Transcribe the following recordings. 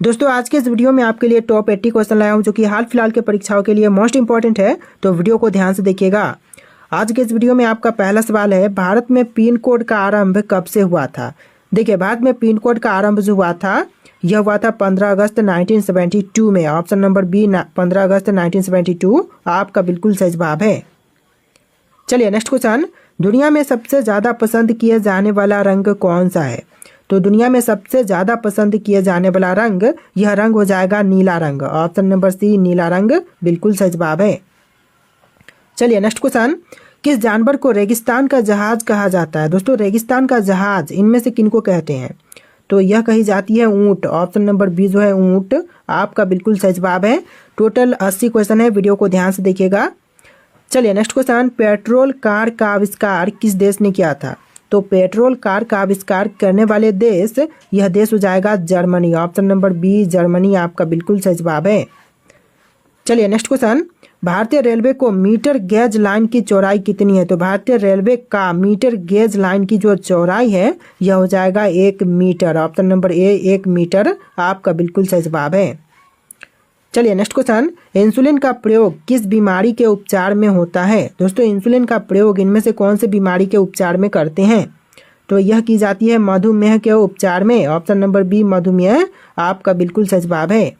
दोस्तों आज के इस वीडियो में आपके लिए टॉप 80 क्वेश्चन लाया हूं जो कि हाल फिलहाल के परीक्षाओं के लिए मोस्ट इंपॉर्टेंट है, तो वीडियो को ध्यान से देखिएगा। आज के इस वीडियो में आपका पहला सवाल है, भारत में पिन कोड का आरंभ कब से हुआ था। देखिए, भारत में पिन कोड का आरंभ जो हुआ था यह हुआ था 15 अगस्त 1972 में। ऑप्शन नंबर बी 15 अगस्त 1972 आपका बिल्कुल सही जवाब है। चलिए नेक्स्ट क्वेश्चन, दुनिया में सबसे ज़्यादा पसंद किए जाने वाला रंग कौन सा है। तो दुनिया में सबसे ज़्यादा पसंद किए जाने वाला रंग, यह रंग हो जाएगा नीला रंग। ऑप्शन नंबर सी नीला रंग बिल्कुल सही जवाब है। चलिए नेक्स्ट क्वेश्चन, किस जानवर को रेगिस्तान का जहाज कहा जाता है। दोस्तों रेगिस्तान का जहाज इनमें से किनको कहते हैं, तो यह कही जाती है ऊँट। ऑप्शन नंबर बी जो है ऊँट आपका बिल्कुल सही जवाब है। टोटल 80 क्वेश्चन है, वीडियो को ध्यान से देखिएगा। चलिए नेक्स्ट क्वेश्चन, पेट्रोल कार का आविष्कार किस देश ने किया था। तो पेट्रोल कार का आविष्कार करने वाले देश, यह देश हो जाएगा Germany. Option number B Germany आपका बिल्कुल सही जवाब है। चलिए नेक्स्ट क्वेश्चन, भारतीय रेलवे को मीटर गेज लाइन की चौड़ाई कितनी है। तो भारतीय रेलवे का मीटर गेज लाइन की जो चौड़ाई है यह हो जाएगा 1 metre. Option number A 1 metre आपका बिल्कुल सही जवाब है। चलिए नेक्स्ट क्वेश्चन, इंसुलिन का प्रयोग किस बीमारी के उपचार में होता है। दोस्तों इंसुलिन का प्रयोग इनमें से कौन से बीमारी के उपचार में करते हैं, तो यह की जाती है मधुमेह के उपचार में। ऑप्शन नंबर बी मधुमेह आपका बिल्कुल सही जवाब है।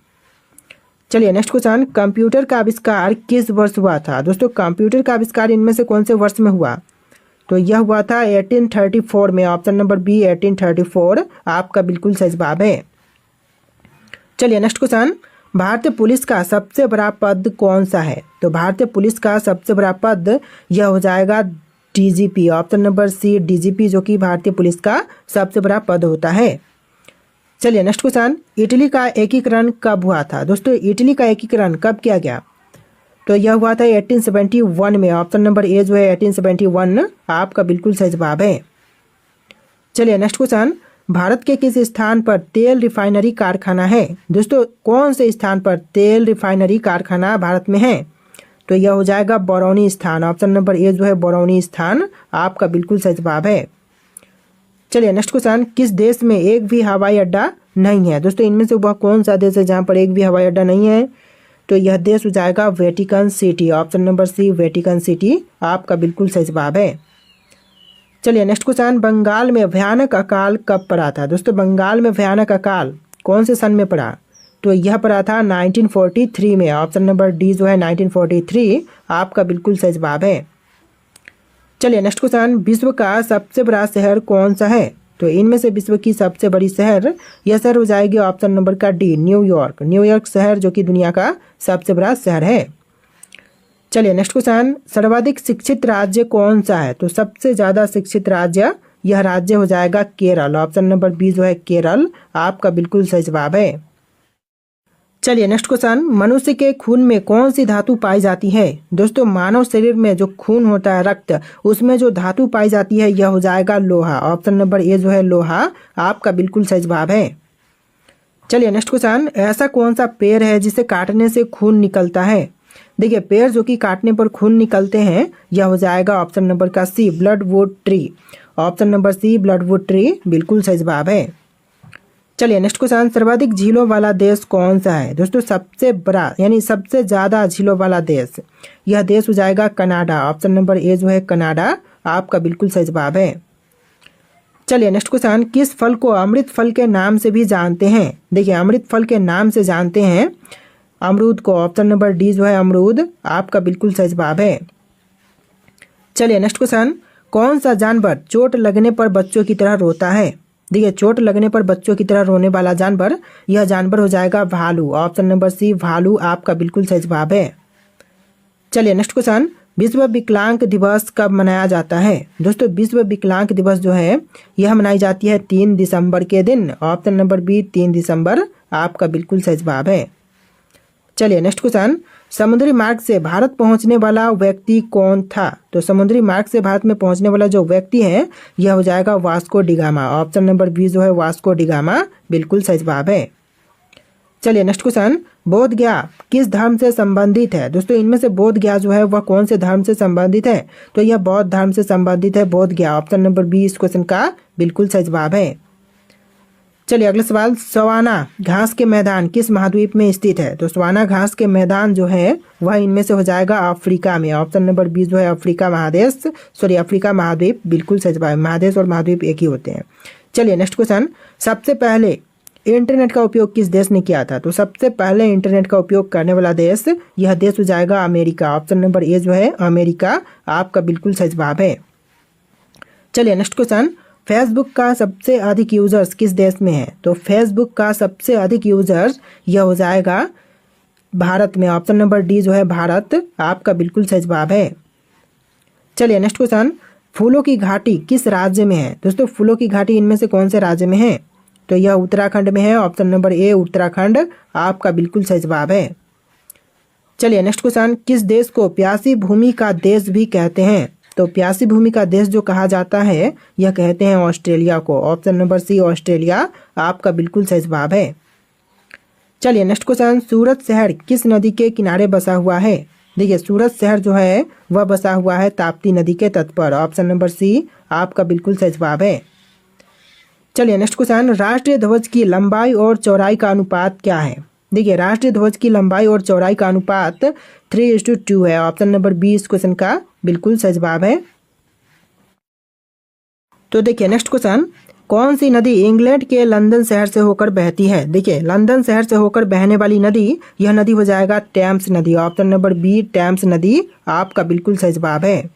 चलिए नेक्स्ट क्वेश्चन, कंप्यूटर का आविष्कार किस वर्ष हुआ था। दोस्तों कंप्यूटर का आविष्कार इनमें से कौन से वर्ष में हुआ, तो यह हुआ था 1834 में। ऑप्शन नंबर बी 1834 आपका बिल्कुल सही जवाब है। चलिए नेक्स्ट क्वेश्चन, भारतीय पुलिस का सबसे बड़ा पद कौन सा है। तो भारतीय पुलिस का सबसे बड़ा पद यह हो जाएगा DGP. Option number C DGP जो कि भारतीय पुलिस का सबसे बड़ा पद होता है। चलिए नेक्स्ट क्वेश्चन, इटली का एकीकरण कब हुआ था। दोस्तों इटली का एकीकरण कब किया गया, तो यह हुआ था 1871 में। ऑप्शन नंबर ए जो है 1871 आपका बिल्कुल सही जवाब है। चलिए नेक्स्ट क्वेश्चन, भारत के किस स्थान पर तेल रिफाइनरी कारखाना है। दोस्तों कौन से स्थान पर तेल रिफाइनरी कारखाना भारत में है, तो यह हो जाएगा बरौनी स्थान। ऑप्शन नंबर ए जो है बरौनी स्थान आपका बिल्कुल सही जवाब है। चलिए नेक्स्ट क्वेश्चन, किस देश में एक भी हवाई अड्डा नहीं है। दोस्तों इनमें से वह कौन सा देश है जहाँ पर एक भी हवाई अड्डा नहीं है, तो यह देश हो जाएगा Vatican City. Option number C Vatican City आपका बिल्कुल सही जवाब है। चलिए नेक्स्ट क्वेश्चन, बंगाल में भयानक अकाल कब पड़ा था। दोस्तों बंगाल में भयानक अकाल कौन से सन में पड़ा, तो यह पड़ा था 1943 में। ऑप्शन नंबर डी जो है 1943 आपका बिल्कुल सही जवाब है। चलिए नेक्स्ट क्वेश्चन, विश्व का सबसे बड़ा शहर कौन सा है। तो इनमें से विश्व की सबसे बड़ी शहर, यह शहर हो जाएगी ऑप्शन नंबर का डी न्यूयॉर्क। न्यूयॉर्क शहर जो कि दुनिया का सबसे बड़ा शहर है। चलिए नेक्स्ट क्वेश्चन, सर्वाधिक शिक्षित राज्य कौन सा है। तो सबसे ज़्यादा शिक्षित राज्य, यह राज्य हो जाएगा केरल। ऑप्शन नंबर बी जो है केरल आपका बिल्कुल सही जवाब है। चलिए नेक्स्ट क्वेश्चन, मनुष्य के खून में कौन सी धातु पाई जाती है। दोस्तों मानव शरीर में जो खून होता है रक्त, उसमें जो धातु पाई जाती है यह हो जाएगा लोहा। ऑप्शन नंबर ए जो है लोहा आपका बिल्कुल सही जवाब है। चलिए नेक्स्ट क्वेश्चन, ऐसा कौन सा पेड़ है जिसे काटने से खून निकलता है। देखिए पेड़ जो कि काटने पर खून निकलते हैं यह हो जाएगा ऑप्शन नंबर का C blood wood tree. Option number C blood wood tree बिल्कुल सही जवाब है। चलिए नेक्स्ट क्वेश्चन, सर्वाधिक झीलों वाला देश कौन सा है। दोस्तों सबसे बड़ा यानी सबसे ज़्यादा झीलों वाला देश, यह देश हो जाएगा कनाडा। ऑप्शन नंबर ए जो है कनाडा आपका बिल्कुल सही जवाब है। चलिए नेक्स्ट क्वेश्चन, किस फल को अमृत फल के नाम से भी जानते हैं। देखिए अमृत फल के नाम से जानते हैं अमरूद को। ऑप्शन नंबर डी जो है अमरूद आपका बिल्कुल सही जवाब है। चलिए नेक्स्ट क्वेश्चन, कौन सा जानवर चोट लगने पर बच्चों की तरह रोता है। देखिए चोट लगने पर बच्चों की तरह रोने वाला जानवर, यह जानवर हो जाएगा भालू। ऑप्शन नंबर सी भालू आपका बिल्कुल सही जवाब है। चलिए नेक्स्ट क्वेश्चन, विश्व विकलांग दिवस कब मनाया जाता है। दोस्तों विश्व विकलांग दिवस जो है यह मनाई जाती है 3 दिसंबर के दिन। ऑप्शन नंबर बी 3 दिसंबर आपका बिल्कुल सही जवाब है। चलिए नेक्स्ट क्वेश्चन, समुद्री मार्ग से भारत पहुंचने वाला व्यक्ति कौन था। तो समुद्री मार्ग से भारत में पहुंचने वाला जो व्यक्ति है यह हो जाएगा Vasco da Gama. Option number B जो है वास्को डिगामा बिल्कुल सही जवाब है। चलिए नेक्स्ट क्वेश्चन, बोध गया किस धर्म से संबंधित है। दोस्तों इनमें से बोध गया जो है वह कौन से धर्म से संबंधित है, तो यह बौद्ध धर्म से संबंधित है बोध गया। ऑप्शन नंबर बी इस क्वेश्चन का बिल्कुल सही जवाब है। चलिए अगला सवाल, सवाना घास के मैदान किस महाद्वीप में स्थित है? तो सवाना घास के मैदान जो है वह इनमें से हो जाएगा अफ्रीका में। ऑप्शन नंबर बी जो है अफ्रीका महादेश, अफ्रीका महाद्वीप बिल्कुल सही जवाब है। महादेश और महाद्वीप एक ही होते हैं। चलिए नेक्स्ट क्वेश्चन, सबसे पहले इंटरनेट का उपयोग किस देश ने किया था? तो सबसे पहले इंटरनेट का उपयोग करने वाला देश, यह देश हो जाएगा अमेरिका। ऑप्शन नंबर ए जो है अमेरिका आपका बिल्कुल सही जवाब है। चलिए नेक्स्ट क्वेश्चन, फेसबुक का सबसे अधिक यूजर्स किस देश में है? तो फेसबुक का सबसे अधिक यूजर्स यह हो जाएगा भारत में। ऑप्शन नंबर डी जो है भारत आपका बिल्कुल सही जवाब है। चलिए नेक्स्ट क्वेश्चन, फूलों की घाटी किस राज्य में है? दोस्तों फूलों की घाटी इनमें से कौन से राज्य में है? तो यह उत्तराखंड में है। ऑप्शन नंबर ए उत्तराखंड आपका बिल्कुल सही जवाब है। चलिए नेक्स्ट क्वेश्चन, किस देश को प्यासी भूमि का देश भी कहते हैं? तो प्यासी भूमि का देश जो कहा जाता है यह कहते हैं ऑस्ट्रेलिया को। ऑप्शन नंबर सी ऑस्ट्रेलिया आपका बिल्कुल सही जवाब है। चलिए नेक्स्ट क्वेश्चन, सूरत शहर किस नदी के किनारे बसा हुआ है? देखिए सूरत शहर जो है वह बसा हुआ है ताप्ती नदी के तट पर। ऑप्शन नंबर सी आपका बिल्कुल सही जवाब है। चलिए नेक्स्ट क्वेश्चन, राष्ट्रीय ध्वज की लंबाई और चौड़ाई का अनुपात क्या है? देखिए राष्ट्रीय ध्वज की लंबाई और चौड़ाई का अनुपात 3:2 है। ऑप्शन नंबर बी इस क्वेश्चन का बिल्कुल सही जवाब है। तो देखिए नेक्स्ट क्वेश्चन, कौन सी नदी इंग्लैंड के लंदन शहर से होकर बहती है? देखिए लंदन शहर से होकर बहने वाली नदी, यह नदी हो जाएगा टेम्स नदी। ऑप्शन नंबर बी टेम्स नदी आपका बिल्कुल सही जवाब है।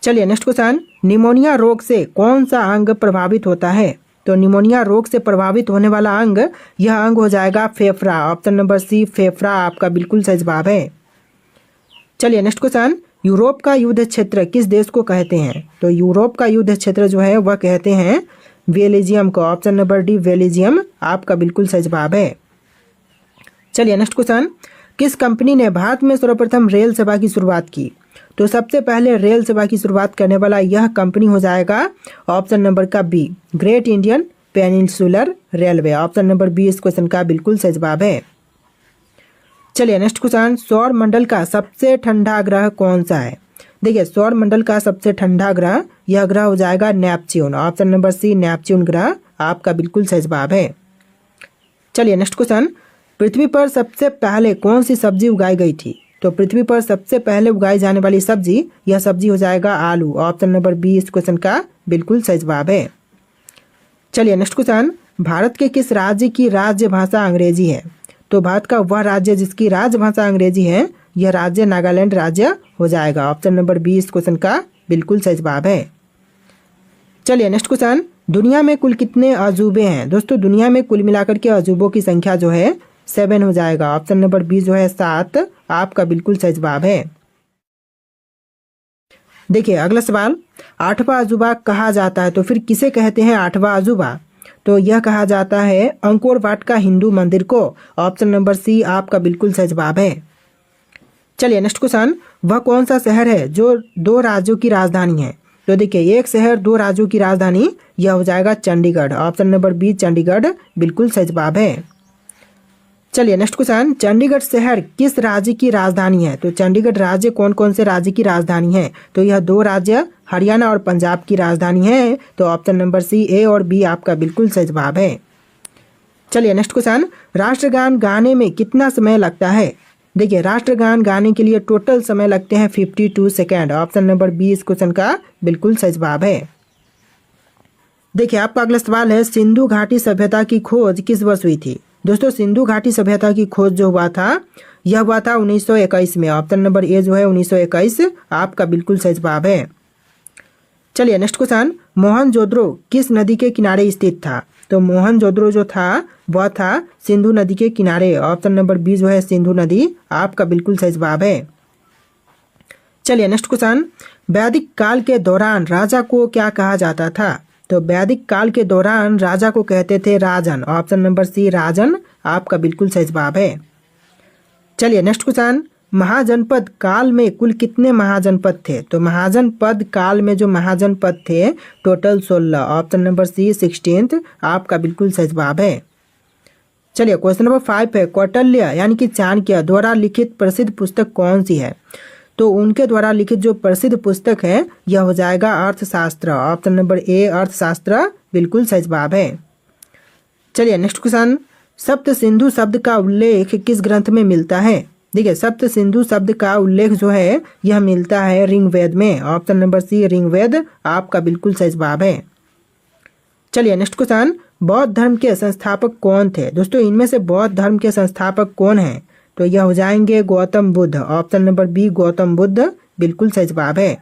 चलिए नेक्स्ट क्वेश्चन, निमोनिया रोग से कौन सा अंग प्रभावित होता है? तो निमोनिया रोग से प्रभावित होने वाला अंग, यह अंग हो जाएगा फेफड़ा। ऑप्शन नंबर सी फेफड़ा आपका बिल्कुल सही जवाब है। चलिए नेक्स्ट क्वेश्चन, यूरोप का युद्ध क्षेत्र किस देश को कहते हैं? तो यूरोप का युद्ध क्षेत्र जो है वह कहते हैं बेल्जियम को। ऑप्शन नंबर डी बेल्जियम आपका बिल्कुल सही जवाब है। चलिए नेक्स्ट क्वेश्चन, किस कंपनी ने भारत में सर्वप्रथम रेल सेवा की शुरुआत की? तो सबसे पहले रेल सेवा की शुरुआत करने वाला यह कंपनी हो जाएगा ऑप्शन नंबर का B Great Indian Peninsular Railway. Option number B इस क्वेश्चन का बिल्कुल सही जवाब है। चलिए नेक्स्ट क्वेश्चन, सौर मंडल का सबसे ठंडा ग्रह कौन सा है? देखिए सौर मंडल का सबसे ठंडा ग्रह, यह ग्रह हो जाएगा Neptune. Option number C Neptune ग्रह आपका बिल्कुल सही जवाब है। चलिए नेक्स्ट क्वेश्चन, पृथ्वी पर सबसे पहले कौन सी सब्जी उगाई गई थी? तो पृथ्वी पर सबसे पहले उगाई जाने वाली सब्जी, यह सब्जी हो जाएगा आलू। ऑप्शन नंबर बी इस क्वेश्चन का बिल्कुल सही जवाब है। चलिए नेक्स्ट क्वेश्चन, भारत के किस राज्य की राज्य भाषा अंग्रेजी है? तो भारत का वह राज्य जिसकी राजभाषा अंग्रेजी है, यह राज्य नागालैंड राज्य हो जाएगा। ऑप्शन नंबर बी इस क्वेश्चन का बिल्कुल सही जवाब है। चलिए नेक्स्ट क्वेश्चन, दुनिया में कुल कितने अजूबे हैं? दोस्तों दुनिया में कुल मिलाकर के अजूबों की संख्या जो है 7 हो जाएगा। ऑप्शन नंबर बी जो है 7 आपका बिल्कुल सही जवाब है। देखिए अगला सवाल, 8वां अजूबा कहा जाता है तो फिर किसे कहते हैं 8वां अजूबा? तो यह कहा जाता है अंकोर वाट का हिंदू मंदिर को। ऑप्शन नंबर सी आपका बिल्कुल सही जवाब है। चलिए नेक्स्ट क्वेश्चन, वह कौन सा शहर है जो 2 राज्यों की राजधानी है? तो देखिए एक शहर 2 राज्यों की राजधानी, यह हो जाएगा Chandigarh. Option number B Chandigarh बिल्कुल सही जवाब है। चलिए नेक्स्ट क्वेश्चन, चंडीगढ़ शहर किस राज्य की राजधानी है? तो चंडीगढ़ राज्य कौन कौन से राज्य की राजधानी है? तो यह 2 राज्य हरियाणा और पंजाब की राजधानी है। तो ऑप्शन नंबर सी ए और बी आपका बिल्कुल सही जवाब है। चलिए नेक्स्ट क्वेश्चन, राष्ट्रगान गाने में कितना समय लगता है? देखिए राष्ट्रगान गाने के लिए टोटल समय लगते हैं 52 सेकेंड। ऑप्शन नंबर बी इस क्वेश्चन का बिल्कुल सही जवाब है। देखिए आपका अगला सवाल है, सिंधु घाटी सभ्यता की खोज किस वर्ष हुई थी? दोस्तों सिंधु घाटी सभ्यता की खोज जो हुआ था, यह हुआ था 1921 में। ऑप्शन नंबर ए जो है 1921 आपका बिल्कुल सही जवाब है। चलिए नेक्स्ट क्वेश्चन, मोहनजोदड़ो किस नदी के किनारे स्थित था? तो मोहनजोदड़ो जो था वह था सिंधु नदी के किनारे। ऑप्शन नंबर बी जो है सिंधु नदी आपका बिल्कुल सही जवाब है। चलिए नेक्स्ट क्वेश्चन, वैदिक काल के दौरान राजा को क्या कहा जाता था? तो वैदिक काल के दौरान राजा को कहते थे राजन। ऑप्शन नंबर सी राजन आपका बिल्कुल सही जवाब है। चलिए नेक्स्ट क्वेश्चन, महाजनपद काल में कुल कितने महाजनपद थे? तो महाजनपद काल में जो महाजनपद थे टोटल 16। ऑप्शन नंबर सी 16 आपका बिल्कुल सही जवाब है। चलिए क्वेश्चन नंबर 5 है, कौटिल्य यानी कि चाणक्य द्वारा लिखित प्रसिद्ध पुस्तक कौन सी है? तो उनके द्वारा लिखित जो प्रसिद्ध पुस्तक है यह हो जाएगा अर्थशास्त्र। ऑप्शन नंबर ए अर्थशास्त्र बिल्कुल सही जवाब है। चलिए नेक्स्ट क्वेश्चन, सप्त सिंधु शब्द का उल्लेख किस ग्रंथ में मिलता है? देखिए सप्त सिंधु शब्द का उल्लेख जो है यह मिलता है ऋग्वेद में। ऑप्शन नंबर सी ऋग्वेद आपका बिल्कुल सही जवाब है। चलिए नेक्स्ट क्वेश्चन, बौद्ध धर्म के संस्थापक कौन थे? दोस्तों इनमें से बौद्ध धर्म के संस्थापक कौन हैं? तो यह हो जाएंगे Gautam Buddha. Option number B Gautam Buddha बिल्कुल सही जवाब है।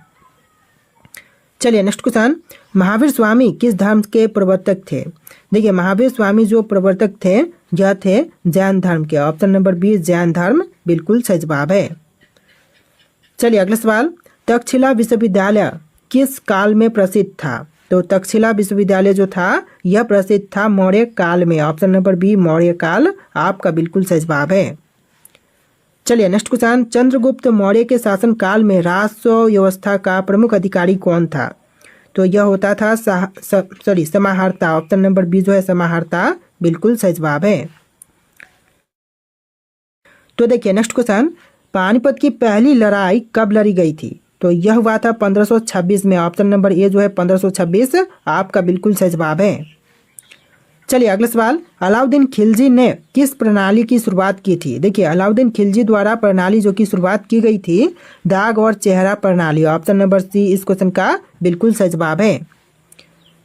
चलिए नेक्स्ट क्वेश्चन, महावीर स्वामी किस धर्म के प्रवर्तक थे? देखिए महावीर स्वामी जो प्रवर्तक थे यह थे जैन धर्म के। ऑप्शन नंबर बी जैन धर्म बिल्कुल सही जवाब है। चलिए अगला सवाल, तक्षशिला विश्वविद्यालय किस काल में प्रसिद्ध था? तो तक्षशिला विश्वविद्यालय जो था यह प्रसिद्ध था मौर्य काल में। ऑप्शन नंबर बी मौर्य काल आपका बिल्कुल सही जवाब है। चलिए नेक्स्ट क्वेश्चन, चंद्रगुप्त मौर्य के शासन काल में राजस्व व्यवस्था का प्रमुख अधिकारी कौन था? तो यह होता था समाहर्ता। ऑप्शन नंबर बी जो है समाहर्ता बिल्कुल सही जवाब है। तो देखिए नेक्स्ट क्वेश्चन, पानीपत की पहली लड़ाई कब लड़ी गई थी? तो यह हुआ था 1526 में। ऑप्शन नंबर ए जो है 1526 आपका बिल्कुल सही जवाब है। चलिए अगला सवाल, अलाउद्दीन खिलजी ने किस प्रणाली की शुरुआत की थी? देखिए अलाउद्दीन खिलजी द्वारा प्रणाली जो की शुरुआत की गई थी दाग और चेहरा प्रणाली। ऑप्शन नंबर सी इस क्वेश्चन का बिल्कुल सही जवाब है।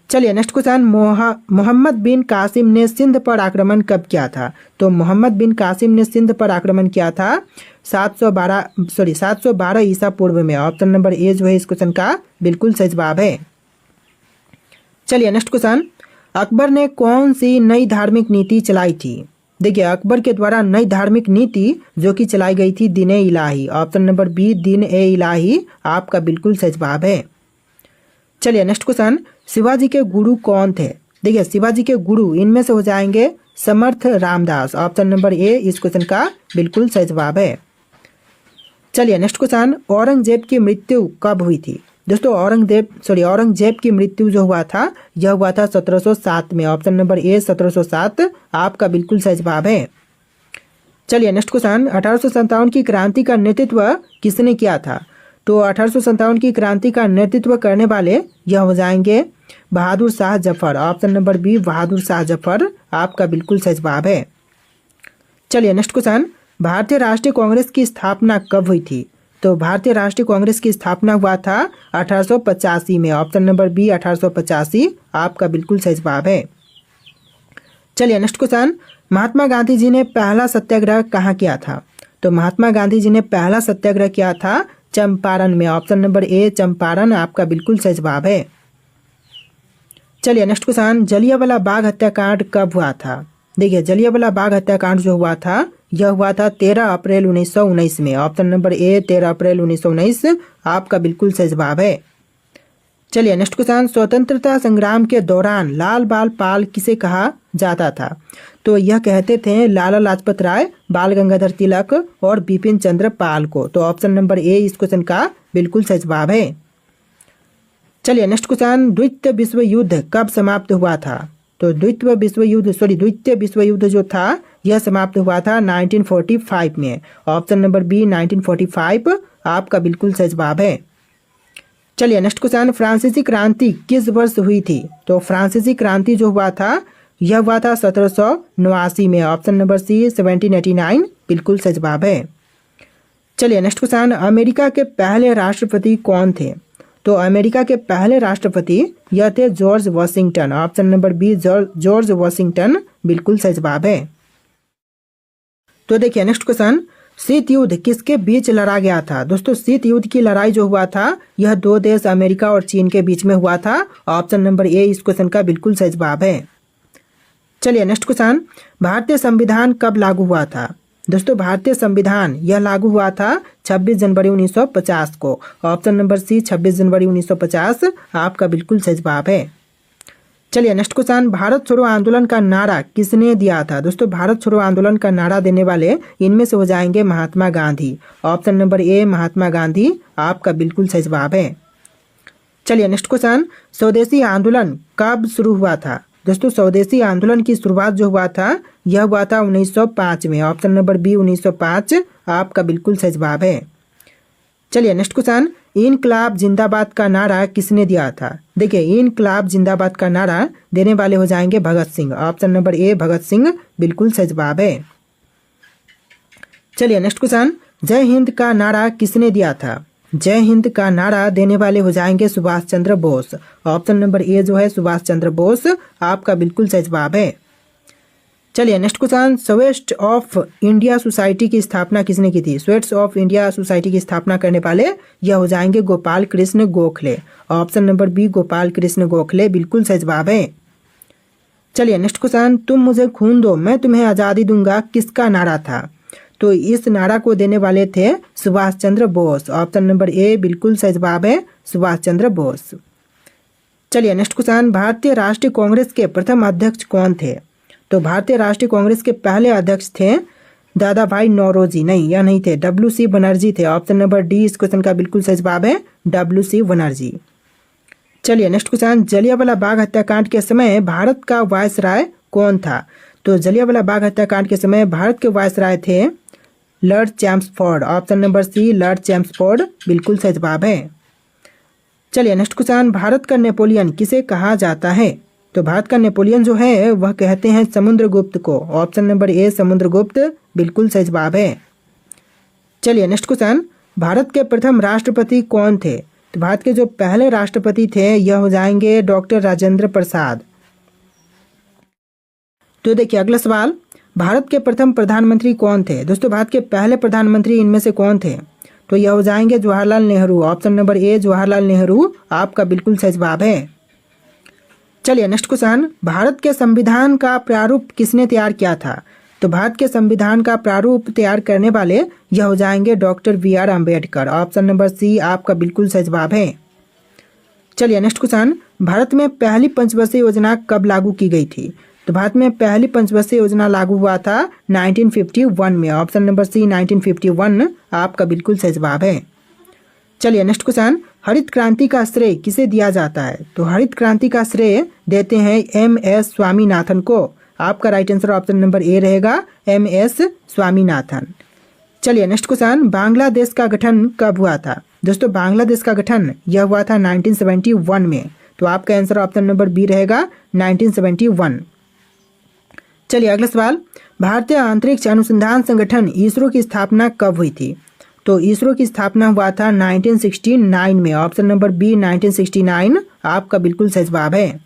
चलिए नेक्स्ट क्वेश्चन, मोहम्मद बिन कासिम ने सिंध पर आक्रमण कब किया था? तो मोहम्मद बिन कासिम ने सिंध पर आक्रमण किया था 712 ईसा पूर्व में। ऑप्शन नंबर ए जो है इस क्वेश्चन का बिल्कुल सही जवाब है। चलिए नेक्स्ट क्वेश्चन, अकबर ने कौन सी नई धार्मिक नीति चलाई थी? देखिए अकबर के द्वारा नई धार्मिक नीति जो कि चलाई गई थी दीन ए इलाही। ऑप्शन नंबर बी दीन ए इलाही आपका बिल्कुल सही जवाब है। चलिए नेक्स्ट क्वेश्चन, शिवाजी के गुरु कौन थे? देखिए शिवाजी के गुरु इनमें से हो जाएंगे समर्थ रामदास। ऑप्शन नंबर ए इस क्वेश्चन का बिल्कुल सही जवाब है। चलिए नेक्स्ट क्वेश्चन, औरंगजेब की मृत्यु कब हुई थी? दोस्तों औरंगजेब की मृत्यु जो हुआ था यह हुआ था 1707 में। ऑप्शन नंबर ए 1707 आपका बिल्कुल सही जवाब है। चलिए नेक्स्ट क्वेश्चन, 1857 की क्रांति का नेतृत्व किसने किया था? तो 1857 की क्रांति का नेतृत्व करने वाले यह हो जाएंगे Bahadur Shah Zafar. Option number B Bahadur Shah Zafar आपका बिल्कुल सही जवाब है। चलिए नेक्स्ट क्वेश्चन, भारतीय राष्ट्रीय कांग्रेस की स्थापना कब हुई थी? तो भारतीय राष्ट्रीय कांग्रेस की स्थापना हुआ था 1885 में। ऑप्शन नंबर बी 1885 आपका बिल्कुल सही जवाब है। चलिए नेक्स्ट क्वेश्चन, महात्मा गांधी जी ने पहला सत्याग्रह कहाँ किया था? तो महात्मा गांधी जी ने पहला सत्याग्रह किया था चंपारण में। ऑप्शन नंबर ए चंपारण आपका बिल्कुल सही जवाब है। चलिए नेक्स्ट क्वेश्चन, जलियांवाला बाग हत्याकांड कब हुआ था? देखिए जलियांवाला बाग हत्याकांड जो हुआ था यह हुआ था 13 अप्रैल 1919 में। ऑप्शन नंबर ए 13 अप्रैल 1919 आपका बिल्कुल सही जवाब है। चलिए नेक्स्ट क्वेश्चन, स्वतंत्रता संग्राम के दौरान लाल बाल पाल किसे कहा जाता था? तो यह कहते थे लाला लाजपत राय, बाल गंगाधर तिलक और बिपिन चंद्र पाल को। तो ऑप्शन नंबर ए इस क्वेश्चन का बिल्कुल सही जवाब है। चलिए नेक्स्ट क्वेश्चन, द्वितीय विश्व युद्ध कब समाप्त हुआ था? तो द्वितीय विश्व युद्ध जो था यह समाप्त हुआ था 1945 में। ऑप्शन नंबर बी 1945 आपका बिल्कुल सही जवाब है। चलिए नेक्स्ट क्वेश्चन, फ्रांसीसी क्रांति किस वर्ष हुई थी? तो फ्रांसीसी क्रांति जो हुआ था यह हुआ था 1789 में। ऑप्शन नंबर सी 1789 बिल्कुल सही जवाब है। चलिए नेक्स्ट क्वेश्चन, अमेरिका के पहले राष्ट्रपति कौन थे? तो अमेरिका के पहले राष्ट्रपति यह थे George Washington. Option number B George Washington बिल्कुल सही जवाब है। तो देखिए नेक्स्ट क्वेश्चन, शीत युद्ध किसके बीच लड़ा गया था? दोस्तों शीत युद्ध की लड़ाई जो हुआ था यह दो देश अमेरिका और चीन के बीच में हुआ था। ऑप्शन नंबर ए इस क्वेश्चन का बिल्कुल सही जवाब है। चलिए नेक्स्ट क्वेश्चन, भारतीय संविधान कब लागू हुआ था? दोस्तों भारतीय संविधान यह लागू हुआ था 26 जनवरी 1950 को। ऑप्शन नंबर सी 26 जनवरी 1950 आपका बिल्कुल सही जवाब है। चलिए नेक्स्ट क्वेश्चन, भारत छोड़ो आंदोलन का नारा किसने दिया था? दोस्तों भारत छोड़ो आंदोलन का नारा देने वाले इनमें से हो जाएंगे महात्मा गांधी। ऑप्शन नंबर ए महात्मा गांधी आपका बिल्कुल सही जवाब है। चलिए नेक्स्ट क्वेश्चन, स्वदेशी आंदोलन कब शुरू हुआ था? दोस्तों स्वदेशी आंदोलन की शुरुआत जो हुआ था यह हुआ था 1905 में। ऑप्शन नंबर बी 1905 आपका बिल्कुल सही जवाब है। चलिए नेक्स्ट क्वेश्चन, इनकलाब जिंदाबाद का नारा किसने दिया था? देखिए, इनकलाब जिंदाबाद का नारा देने वाले हो जाएंगे भगत सिंह। ऑप्शन नंबर ए भगत सिंह बिल्कुल सही जवाब है। चलिए नेक्स्ट क्वेश्चन, जय हिंद का नारा किसने दिया था? जय हिंद का नारा देने वाले हो जाएंगे सुभाष चंद्र बोस। ऑप्शन नंबर ए जो है सुभाष चंद्र बोस आपका बिल्कुल सही जवाब है। चलिए next question, sweats of India society की स्थापना किसने की थी? स्वेट्स ऑफ इंडिया सोसाइटी की स्थापना करने वाले यह हो जाएंगे Gopal Krishna Gokhale. Option number B Gopal Krishna Gokhale बिल्कुल सही जवाब है। चलिए नेक्स्ट क्वेश्चन, तुम मुझे खून दो मैं तुम्हें आज़ादी दूंगा किसका नारा था? तो इस नारा को देने वाले थे सुभाष चंद्र बोस। ऑप्शन नंबर ए बिल्कुल सही जवाब है सुभाष चंद्र बोस। चलिए नेक्स्ट क्वेश्चन, भारतीय राष्ट्रीय कांग्रेस के प्रथम अध्यक्ष कौन थे? तो भारतीय राष्ट्रीय कांग्रेस के पहले अध्यक्ष थे दादा भाई नौरोजी। नहीं, यह नहीं थे, WC बनर्जी थे। ऑप्शन नंबर डी इस क्वेश्चन का बिल्कुल सही जवाब है WC बनर्जी। चलिए नेक्स्ट क्वेश्चन, जलियांवाला बाग हत्याकांड के समय भारत का वायसराय कौन था? तो जलियांवाला बाग हत्याकांड के समय भारत के वायसराय थे Lord Chelmsford. Option number C Lord Chelmsford बिल्कुल सही जवाब है। चलिए नेक्स्ट क्वेश्चन, भारत का नेपोलियन किसे कहा जाता है? तो भारत का नेपोलियन जो है वह कहते हैं समुद्रगुप्त को। ऑप्शन नंबर ए समुद्रगुप्त बिल्कुल सही जवाब है। चलिए नेक्स्ट क्वेश्चन, भारत के प्रथम राष्ट्रपति कौन थे? तो भारत के जो पहले राष्ट्रपति थे यह हो जाएंगे डॉक्टर राजेंद्र प्रसाद। तो देखिए अगला सवाल, भारत के प्रथम प्रधानमंत्री कौन थे? दोस्तों भारत के पहले प्रधानमंत्री इनमें से कौन थे? तो यह हो जाएंगे जवाहरलाल नेहरू। ऑप्शन नंबर ए जवाहरलाल नेहरू आपका बिल्कुल सही जवाब है। चलिए नेक्स्ट क्वेश्चन, भारत के संविधान का प्रारूप किसने तैयार किया था? तो भारत के संविधान का प्रारूप तैयार करने वाले यह हो जाएंगे doctor BR Ambedkar. Option number C आपका बिल्कुल सही जवाब है। चलिए नेक्स्ट क्वेश्चन, भारत में पहली पंचवर्षीय योजना कब लागू की गई थी? तो भारत में पहली पंचवर्षीय योजना लागू हुआ था 1951 में। ऑप्शन नंबर सी 1951 आपका बिल्कुल सही जवाब है। चलिए नेक्स्ट क्वेश्चन, हरित क्रांति का श्रेय किसे दिया जाता है? तो हरित क्रांति का श्रेय देते हैं MS स्वामीनाथन को। आपका राइट आंसर ऑप्शन नंबर ए रहेगा MS स्वामीनाथन। चलिए नेक्स्ट क्वेश्चन, बांग्लादेश का गठन कब हुआ था? दोस्तों बांग्लादेश का गठन यह हुआ था 1971 में। तो आपका आंसर ऑप्शन नंबर बी रहेगा 1971। चलिए अगला सवाल, भारतीय अंतरिक्ष अनुसंधान संगठन इसरो की स्थापना कब हुई थी? तो इसरो की स्थापना हुआ था 1969 में। ऑप्शन नंबर बी 1969 आपका बिल्कुल सही जवाब है।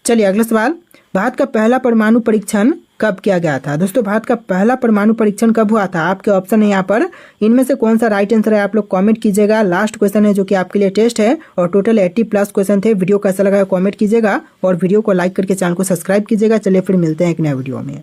चलिए अगला सवाल, भारत का पहला परमाणु परीक्षण कब किया गया था? दोस्तों भारत का पहला परमाणु परीक्षण कब हुआ था? आपके ऑप्शन है यहाँ पर, इनमें से कौन सा राइट आंसर है आप लोग कमेंट कीजिएगा। लास्ट क्वेश्चन है जो कि आपके लिए टेस्ट है और टोटल 80+ क्वेश्चन थे। वीडियो कैसा लगा कमेंट कीजिएगा और वीडियो को लाइक करके चैनल को सब्सक्राइब कीजिएगा। चलिए फिर मिलते हैं एक नए वीडियो में।